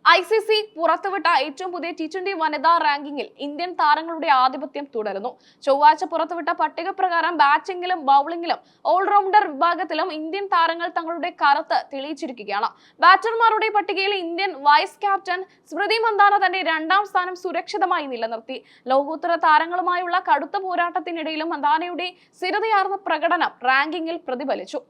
ICC പുറത്തുവിട്ട ഏറ്റവും പുതിയ T20 വനിതാ റാങ്കിങ്ങിൽ ഇന്ത്യൻ താരങ്ങളുടെ ആധിപത്യം തുടരുന്നു. ചൊവ്വാഴ്ച പുറത്തുവിട്ട പട്ടിക പ്രകാരം ബാറ്റിംഗിലും ബൌളിംഗിലും ഓൾറൗണ്ടർ വിഭാഗത്തിലും ഇന്ത്യൻ താരങ്ങൾ തങ്ങളുടെ കരുത്ത് തെളിയിച്ചിരിക്കുകയാണ്. ബാറ്റർമാരുടെ പട്ടികയിൽ Indian vice captain Smriti Mandhana തന്റെ രണ്ടാം സ്ഥാനം സുരക്ഷിതമായി നിലനിർത്തി. ലോകോത്തര താരങ്ങളുമായുള്ള കടുത്ത പോരാട്ടത്തിനിടയിലും മന്ദാനയുടെ സ്ഥിരതയാർന്ന പ്രകടനം റാങ്കിങ്ങിൽ പ്രതിഫലിച്ചു.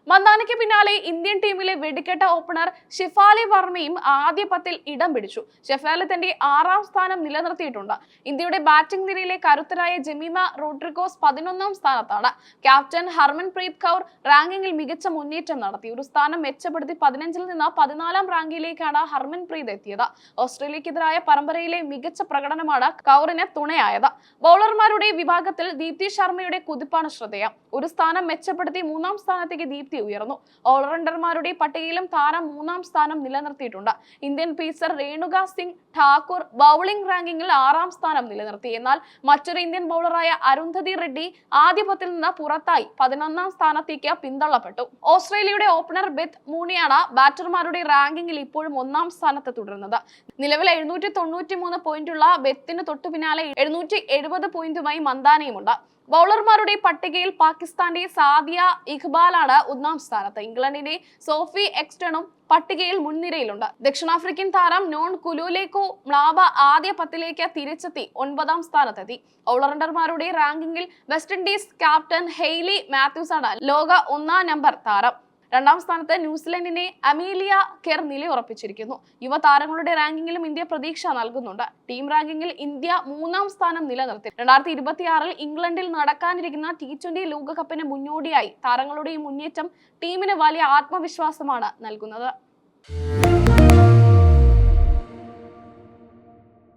മന്ദാനയ്ക്ക് പിന്നാലെ ഇന്ത്യൻ ടീമിലെ വെടിക്കെട്ട ഓപ്പണർ ഷിഫാലി വർമ്മയും ആദ്യ 10-ൽ ഇടം പിടിച്ചു. ഷിഫാലി തന്റെ 6ാം സ്ഥാനം നിലനിർത്തിയിട്ടുണ്ട്. ഇന്ത്യയുടെ ബാറ്റിംഗ് നിരയിലെ കരുത്തരായ ജമീമ റോഡ്രിഗോസ് 11ാം സ്ഥാനത്താണ്. ക്യാപ്റ്റൻ ഹർമൻപ്രീത് കൗർ റാങ്കിങ്ങിൽ മികച്ച മുന്നേറ്റം നടത്തി. ഒരു സ്ഥാനം മെച്ചപ്പെടുത്തി 15-ൽ നിന്ന് 14ാം റാങ്കിലേക്കാണ് ഹർമൻപ്രീത് എത്തിയത്. ഓസ്ട്രേലിയക്കെതിരായ പരമ്പരയിലെ മികച്ച പ്രകടനമാണ് കൗറിന് തുണയായത്. ബൌളർമാരുടെ വിഭാഗത്തിൽ ദീപ്തി ശർമ്മയുടെ കുതിപ്പാണ് ശ്രദ്ധേയം. ഒരു സ്ഥാനം മെച്ചപ്പെടുത്തി 3ാം സ്ഥാനത്തേക്ക് ദീപ്തി ഉയർന്നു. ഓൾറൗണ്ടർമാരുടെ പട്ടികയിലും താരം 3ാം സ്ഥാനം നിലനിർത്തിയിട്ടുണ്ട്. Indian pacer Renuka Singh Thakur bowling റാങ്കിങ്ങിൽ 6ാം സ്ഥാനം നിലനിർത്തി. എന്നാൽ മറ്റൊരു ഇന്ത്യൻ ബൌളറായ അരുന്ധതി റെഡ്ഡി ആദ്യ 10-ൽ നിന്ന് പുറത്തായി 11ാം സ്ഥാനത്തേക്ക് പിന്തള്ളപ്പെട്ടു. ഓസ്ട്രേലിയയുടെ ഓപ്പണർ ബെത്ത് മൂണിയാണ് ബാറ്റർമാരുടെ റാങ്കിങ്ങിൽ ഇപ്പോഴും 1ാം സ്ഥാനത്ത് തുടരുന്നത്. നിലവിൽ 793 പോയിന്റുള്ള ബെത്തിന് തൊട്ടു പിന്നാലെ 770 പോയിന്റുമായി മന്ദാനയുമുണ്ട്. ബൌളർമാരുടെ പട്ടികയിൽ പാകിസ്ഥാന്റെ സാദിയ ഇഖ്ബാലാണ് 1ാം സ്ഥാനത്ത്. ഇംഗ്ലണ്ടിന്റെ സോഫി എക്സ്റ്റണും പട്ടികയിൽ മുൻനിരയിലുണ്ട്. ദക്ഷിണാഫ്രിക്കൻ താരം നോൺ കുലുലേക്കോ മ്ലാബ ആദ്യ 10-ലേക്ക് തിരിച്ചെത്തി 9ാം സ്ഥാനത്തെത്തി. ഓൾറൗണ്ടർമാരുടെ റാങ്കിങ്ങിൽ west Indies captain Hailey Mathews ആണ് ലോക 1ാം നമ്പർ താരം. 2ാം സ്ഥാനത്ത് ന്യൂസിലൻഡിനെ അമീലിയ കെർ നിലയുറപ്പിച്ചിരിക്കുന്നു. യുവതാരങ്ങളുടെ റാങ്കിങ്ങിലും ഇന്ത്യ പ്രതീക്ഷ നൽകുന്നുണ്ട്. ടീം റാങ്കിങ്ങിൽ ഇന്ത്യ 3ാം സ്ഥാനം നിലനിർത്തി. 2026-ൽ ഇംഗ്ലണ്ടിൽ നടക്കാനിരിക്കുന്ന T20 ലോകകപ്പിന് മുന്നോടിയായി താരങ്ങളുടെ ഈ മുന്നേറ്റം ടീമിന് വലിയ ആത്മവിശ്വാസമാണ് നൽകുന്നത്.